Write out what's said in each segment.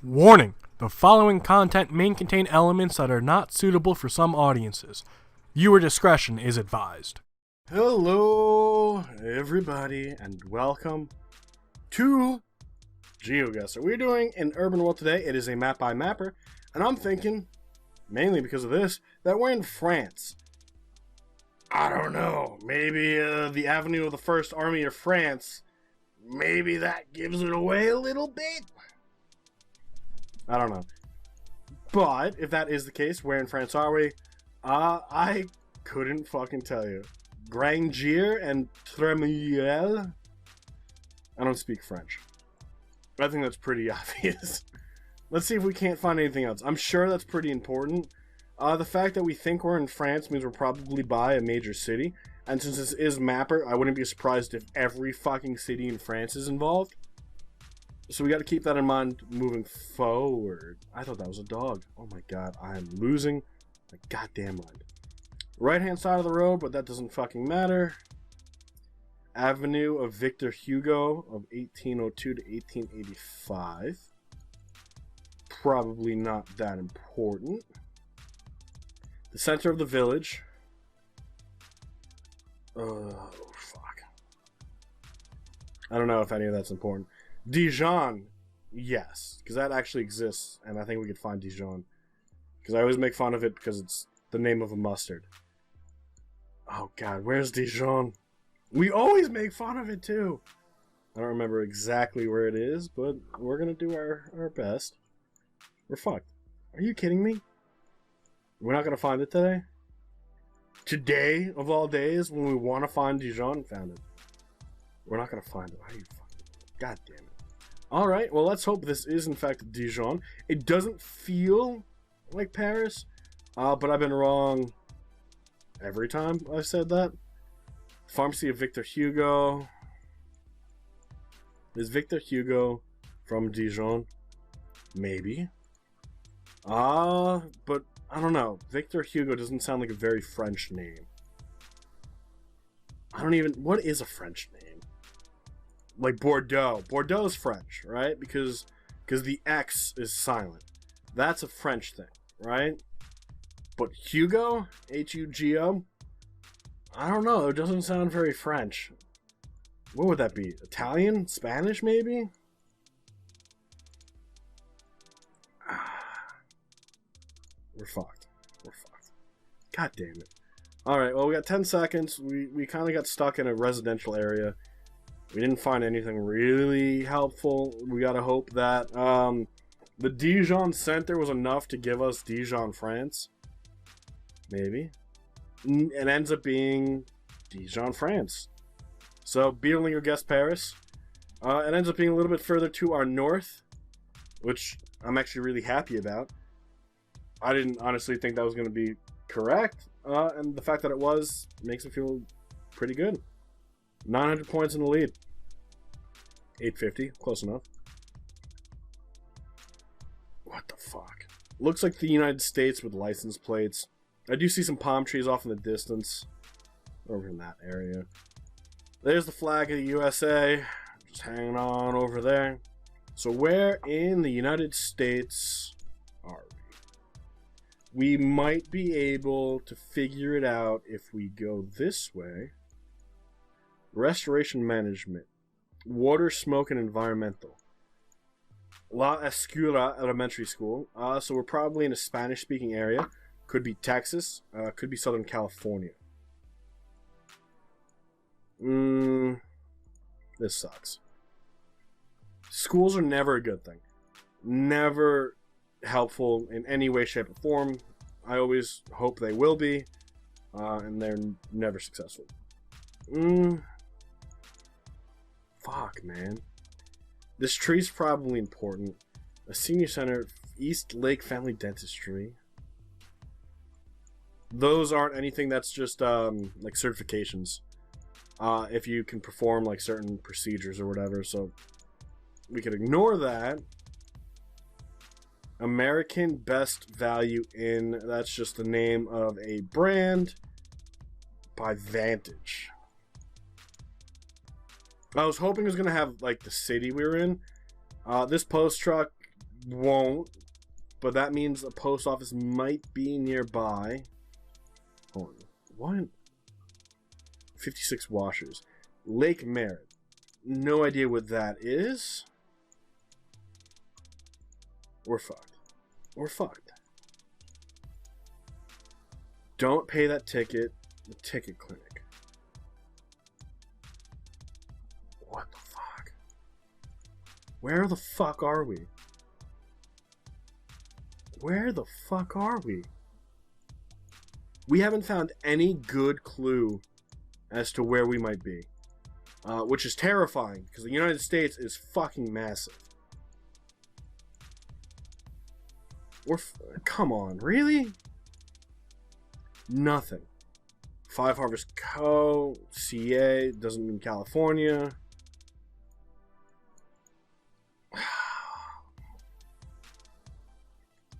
Warning! The following content may contain elements that are not suitable for some audiences. Viewer discretion is advised. Hello, everybody, and welcome to Geoguessr. We're doing an urban world today. It is a map by mapper, and I'm thinking, mainly because of this, that we're in France. I don't know, maybe the Avenue of the First Army of France, maybe that gives it away a little bit? I don't know. But, if that is the case, where in France are we? I couldn't fucking tell you. Grangier and Tremiel? I don't speak French. I think that's pretty obvious. Let's see if we can't find anything else. I'm sure that's pretty important. The fact that we think we're in France means we're probably by a major city. And since this is Mapper, I wouldn't be surprised if every fucking city in France is involved. So we got to keep that in mind moving forward. I thought that was a dog. Oh my god, I am losing my goddamn mind. Right hand side of the road, but that doesn't fucking matter. Avenue of Victor Hugo of 1802 to 1885. Probably not that important. The center of the village. Oh, fuck. I don't know if any of that's important. Dijon. Yes, because that actually exists, and I think we could find Dijon. Because I always make fun of it because it's the name of a mustard. Oh god, where's Dijon? We always make fun of it too. I don't remember exactly where it is, but we're gonna do our best. We're fucked. Are you kidding me? We're not gonna find it today? Today, of all days, when we want to find Dijon, found it. We're not gonna find it. Why are you fucking... God damn it. Alright, well let's hope this is in fact Dijon. It doesn't feel like Paris, but I've been wrong every time I've said that. Pharmacy of Victor Hugo. Is Victor Hugo from Dijon? Maybe. But I don't know. Victor Hugo doesn't sound like a very French name. I don't even... What is a French name? Like Bordeaux. Bordeaux is French, right? Because the X is silent. That's a French thing, right? But Hugo? H-U-G-O? I don't know. It doesn't sound very French. What would that be? Italian? Spanish, maybe? We're fucked. We're fucked. God damn it. Alright, well, we got 10 seconds. We kind of got stuck in a residential area. We didn't find anything really helpful. We gotta hope that the Dijon Center was enough to give us Dijon, France. Maybe. It ends up being Dijon, France. So, beetling your guess Paris. It ends up being a little bit further to our north, which I'm actually really happy about. I didn't honestly think that was going to be correct, and the fact that it was makes me feel pretty good. 900 points in the lead. 850, close enough. What the fuck? Looks like the United States with license plates. I do see some palm trees off in the distance. Over in that area. There's the flag of the USA. Just hanging on over there. So where in the United States are we? We might be able to figure it out if we go this way. Restoration management. Water, smoke, and environmental. La Escuela Elementary School. So we're probably in a Spanish-speaking area. Could be Texas. Could be Southern California. This sucks. Schools are never a good thing. Never helpful in any way, shape, or form. I always hope they will be. And they're never successful. Fuck, man. This tree's probably important. A senior center, East Lake Family Dentistry. Those aren't anything that's just, like, certifications. If you can perform, like, certain procedures or whatever, so we could ignore that. American Best Value Inn, that's just the name of a brand by Vantage. I was hoping it was going to have, like, the city we were in. This post truck won't, but that means a post office might be nearby. Hold on. What? 56 washers. Lake Merritt. No idea what that is. We're fucked. We're fucked. Don't pay that ticket. The ticket clinic. What the fuck? Where the fuck are we? Where the fuck are we? We haven't found any good clue as to where we might be. Which is terrifying, because the United States is fucking massive. Come on, really? Nothing. Five Harvest Co. CA doesn't mean California.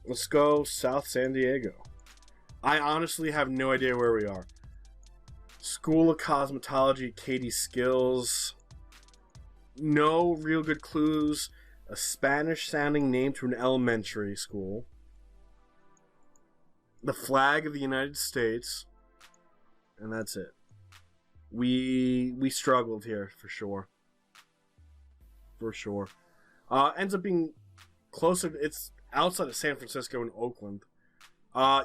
Let's go South San Diego. I honestly have no idea where we are. School of Cosmetology, Katie Skills. No real good clues. A Spanish-sounding name to an elementary school. The flag of the United States. And that's it. We struggled here, for sure. For sure. Ends up being closer. It's outside of San Francisco and Oakland. I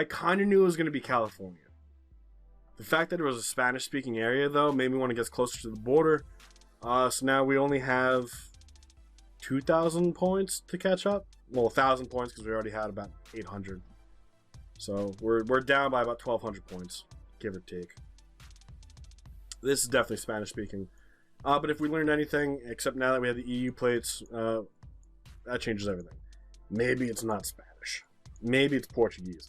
kind of knew it was going to be California. The fact that it was a Spanish-speaking area, though, made me want to get closer to the border. So now we only have 2,000 points to catch up. Well, 1,000 points because we already had about 800. So we're down by about 1,200 points, give or take. This is definitely Spanish-speaking. But if we learned anything, except now that we have the EU plates, that changes everything. Maybe it's not Spanish. Maybe it's Portuguese.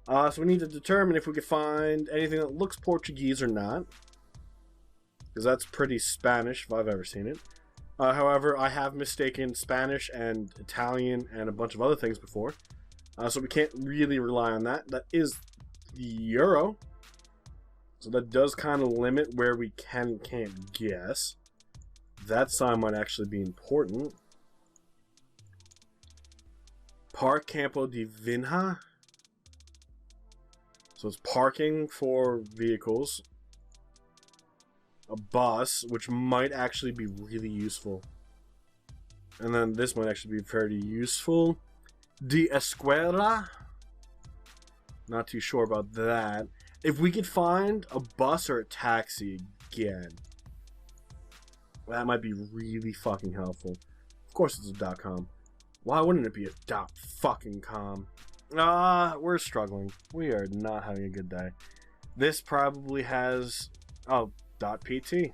So we need to determine if we could find anything that looks Portuguese or not. Because that's pretty Spanish if I've ever seen it. However, I have mistaken Spanish and Italian and a bunch of other things before. So we can't really rely on that. That is the euro. So that does kind of limit where we can and can't guess. That sign might actually be important. Park Campo di Vinha. So it's parking for vehicles. A bus, which might actually be really useful. And then this might actually be very useful. De Escuela. Not too sure about that. If we could find a bus or a taxi again, that might be really fucking helpful. Of course it's a .com. Why wouldn't it be a .com? We're struggling. We are not having a good day. This probably has... Oh, .pt.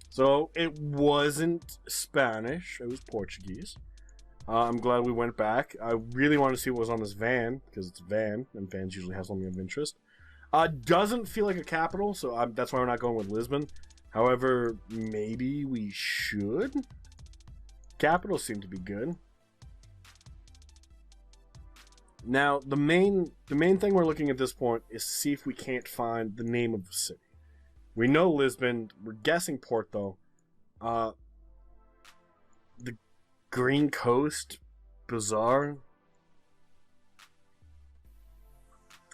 So it wasn't Spanish. It was Portuguese. I'm glad we went back. I really want to see what was on this van, because it's a van, and vans usually have something of interest. Doesn't feel like a capital, so that's why we're not going with Lisbon. However, maybe we should. Capitals seem to be good. Now, the main thing we're looking at this point is to see if we can't find the name of the city. We know Lisbon. We're guessing Porto. The Green Coast Bazaar.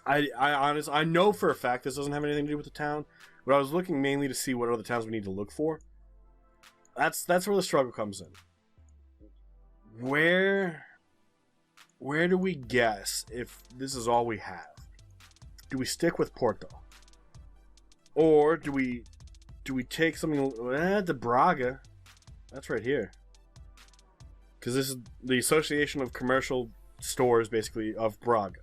I know for a fact this doesn't have anything to do with the town, but I was looking mainly to see what other towns we need to look for. That's where the struggle comes in. Where do we guess if this is all we have? Do we stick with Porto? Or do we take something... De Braga. That's right here. Because this is the Association of Commercial Stores, basically, of Braga.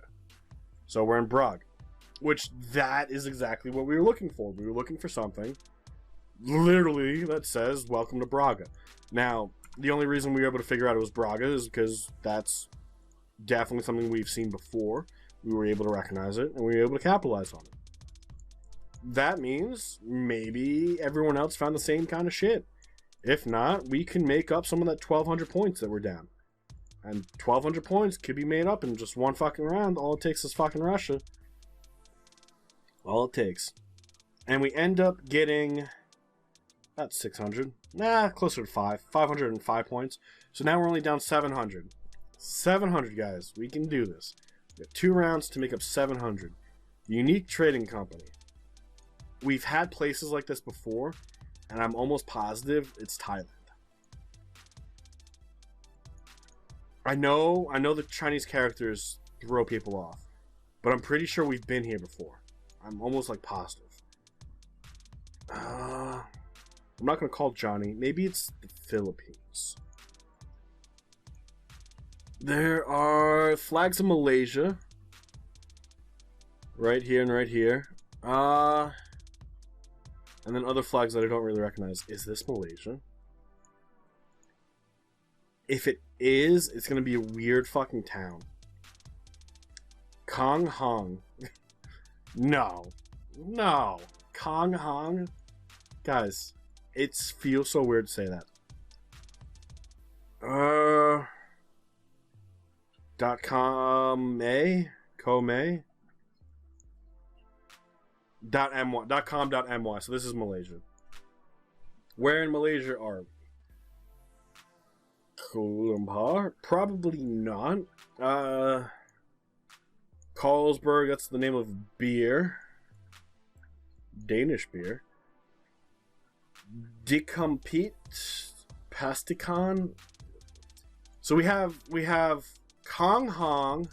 So we're in Braga. Which, that is exactly what we were looking for. We were looking for something, literally, that says, welcome to Braga. Now, the only reason we were able to figure out it was Braga is because that's definitely something we've seen before. We were able to recognize it, and we were able to capitalize on it. That means maybe everyone else found the same kind of shit. If not, we can make up some of that 1,200 points that we're down. And 1,200 points could be made up in just one fucking round. All it takes is fucking Russia. All it takes. And we end up getting That's 600. Nah, closer to 505 points. So now we're only down 700. 700, guys. We can do this. We have 2 rounds to make up 700. Unique trading company. We've had places like this before, and I'm almost positive it's Thailand. I know the Chinese characters throw people off, but I'm pretty sure we've been here before. I'm almost like positive. I'm not gonna call Johnny. Maybe it's the Philippines. There are flags of Malaysia. Right here and right here. And then other flags that I don't really recognize. Is this Malaysia? If it is, it's gonna be a weird fucking town. Kong Hong. No. No. Kong Hong? Guys, it feels so weird to say that. .com.my. .com.my. So this is Malaysia. Where in Malaysia are we? Kuala Lumpur? Probably not. Carlsberg, that's the name of beer. Danish beer. Decompete. PASTIKAN. So we have Kong Hong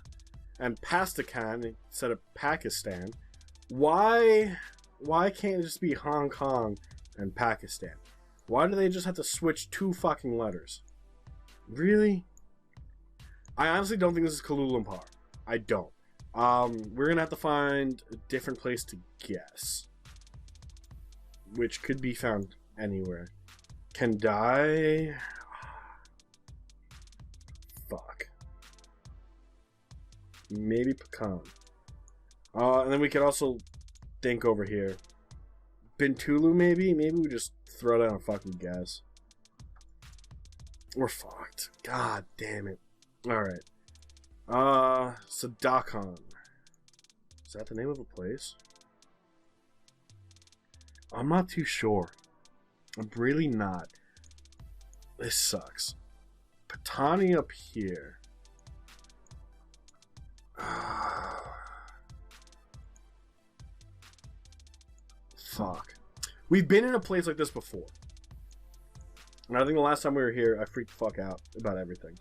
and PASTIKAN instead of Pakistan. Why can't it just be Hong Kong and Pakistan? Why do they just have to switch 2 fucking letters? Really? I honestly don't think this is Kuala Lumpur. I don't. We're gonna have to find a different place to guess, which could be found anywhere. Kendai. Fuck. Maybe Pecan. And then we could also think over here. Bintulu, maybe? Maybe we just throw down a fucking guess. We're fucked. God damn it. Alright. Sadakan. Is that the name of a place? I'm not too sure. I'm really not. This sucks. Patani up here. Fuck. We've been in a place like this before. And I think the last time we were here, I freaked the fuck out about everything.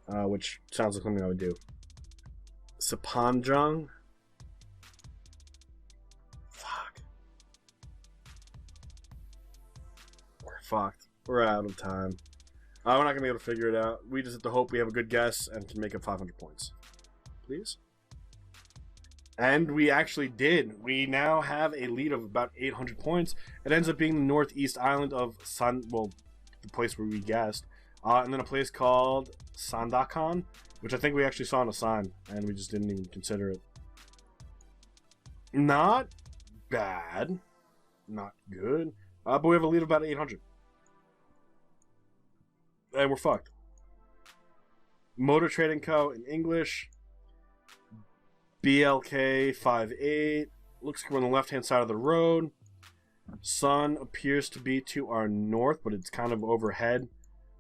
Which sounds like something I would do. Sapanjang? Fuck. We're fucked. We're out of time. We're not going to be able to figure it out. We just have to hope we have a good guess and can make up 500 points. Please? And we actually did. We now have a lead of about 800 points. It ends up being the northeast island of the place where we guessed. And then a place called Sandakan, which I think we actually saw on a sign, and we just didn't even consider it. Not bad. Not good. But we have a lead of about 800. And we're fucked. Motor Trading Co. in English. BLK 58. Looks like we're on the left-hand side of the road. Sun appears to be to our north, but it's kind of overhead.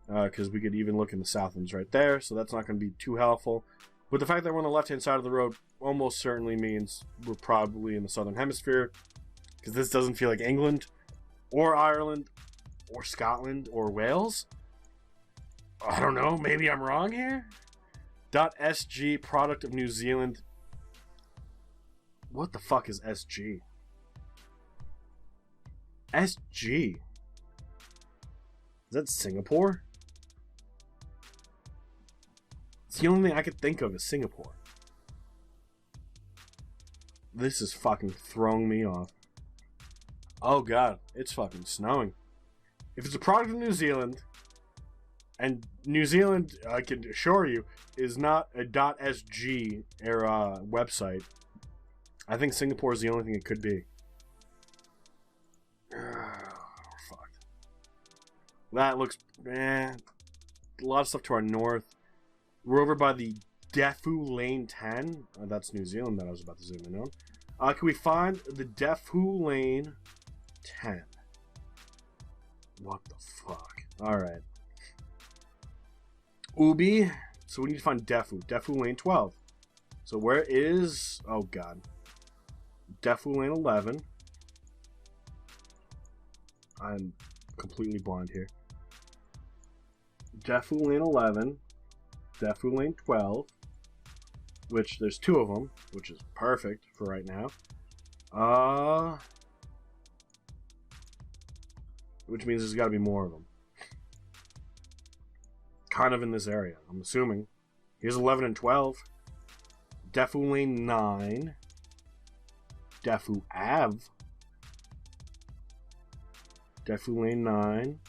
Because we could even look in the southlands right there, so that's not going to be too helpful. But the fact that we're on the left-hand side of the road almost certainly means we're probably in the southern hemisphere. Because this doesn't feel like England, or Ireland, or Scotland, or Wales. I don't know, maybe I'm wrong here? .sg, product of New Zealand. What the fuck is SG? SG? Is that Singapore? It's the only thing I could think of is Singapore. This is fucking throwing me off. Oh god, it's fucking snowing. If it's a product of New Zealand, and New Zealand, I can assure you, is not a .sg era website, I think Singapore is the only thing it could be. Fucked. That looks, a lot of stuff to our north. We're over by the Defu Lane 10. That's New Zealand that I was about to zoom in on. Can we find the Defu Lane 10? What the fuck? Alright. Ubi. So we need to find Defu. Defu lane 12. So where is... Oh god. Defu lane 11. I'm completely blind here. Defu lane 11. Defu lane 12. Which there's 2 of them. Which is perfect for right now. Which means there's got to be more of them. Kind of in this area, I'm assuming. Here's 11 and 12. Defu lane 9. Defu Av. Defu lane 9.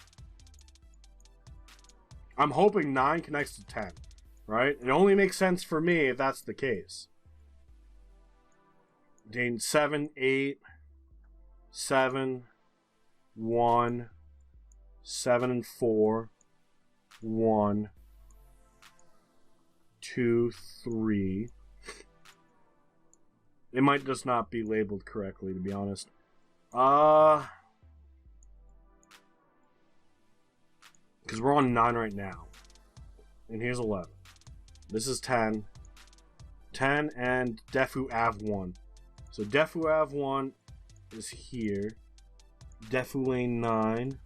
I'm hoping 9 connects to 10. Right? It only makes sense for me if that's the case. Lane 7, 8. 7. 1. 7 and 4. 1. 2, 3. It might just not be labeled correctly, to be honest. Because we're on 9 right now. And here's 11. This is 10. 10 and Defu Av 1. So Defu Av 1 is here. Defu lane 9.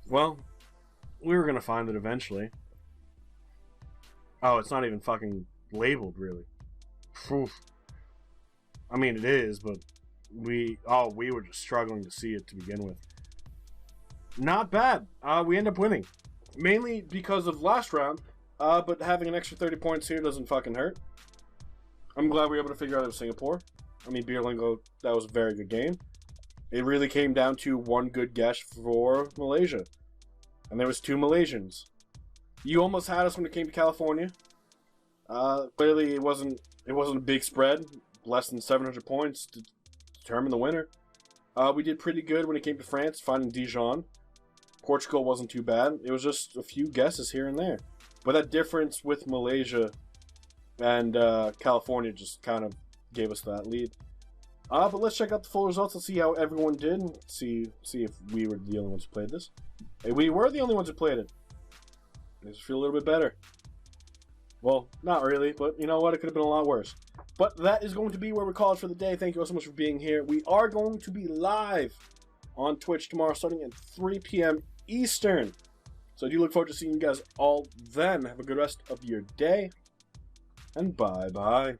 Well, we were going to find it eventually. Oh, it's not even fucking labeled, really. Phew. I mean, it is, but we were just struggling to see it to begin with. Not bad. We end up winning. Mainly because of last round, but having an extra 30 points here doesn't fucking hurt. I'm glad we were able to figure out it was Singapore. I mean, Beerlingo, that was a very good game. It really came down to one good guess for Malaysia. And there was 2 Malaysians. You almost had us when it came to California. Clearly, it wasn't a big spread. Less than 700 points to determine the winner. We did pretty good when it came to France, finding Dijon. Portugal wasn't too bad. It was just a few guesses here and there. But that difference with Malaysia and California just kind of gave us that lead. But let's check out the full results and see how everyone did. And see if we were the only ones who played this. Hey, we were the only ones who played it. Makes us feel a little bit better. Well, not really, but you know what? It could have been a lot worse. But that is going to be where we call it for the day. Thank you all so much for being here. We are going to be live on Twitch tomorrow starting at 3 p.m. Eastern. So I do look forward to seeing you guys all then. Have a good rest of your day. And bye-bye.